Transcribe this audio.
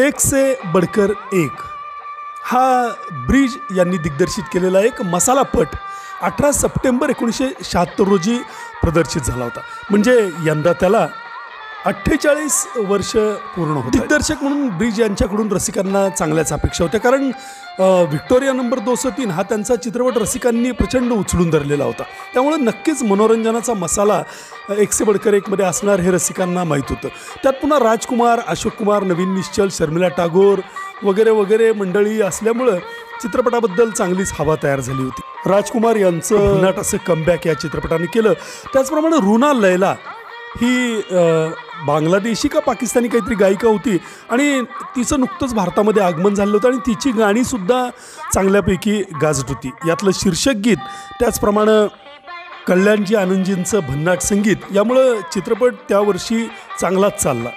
एक से बढ़कर एक हा ब्रिज यांनी दिग्दर्शित केलेला एक मसालापट 18 सप्टेंबर 1976 रोजी प्रदर्शित झाला होता. म्हणजे यंदा त्याला 48 वर्ष पूर्ण होत. दिग्दर्शक म्हणून ब्रिज यांच्याकडून रसिकांना चांगल्याच अपेक्षा होत्या, कारण व्हिक्टोरिया नंबर 203 हा त्यांचा चित्रपट रसिकांनी प्रचंड उचलून धरलेला होता. त्यामुळे नक्कीच मनोरंजनाचा मसाला एक से बढ़कर एकमध्ये असणार हे रसिकांना माहीत होतं. त्यात पुन्हा राजकुमार, अशोक कुमार, नवीन निश्चल, शर्मिला टागोर वगैरे वगैरे मंडळी असल्यामुळं चित्रपटाबद्दल चांगलीच हवा तयार झाली होती. राजकुमार यांचं भन्नाट असं कमबॅक या चित्रपटाने केलं. त्याचप्रमाणे रुना लैला ही बांगलादेशी का पाकिस्तानी काहीतरी गायिका होती आणि तिचं नुकतंच भारतामध्ये आगमन झालं होतं आणि तिची गाणीसुद्धा चांगल्यापैकी गाजत होती. यातलं शीर्षक गीत, त्याचप्रमाणे कल्याणजी आनंदजींचं भन्नाट संगीत, यामुळं चित्रपट त्यावर्षी चांगलाच चालला.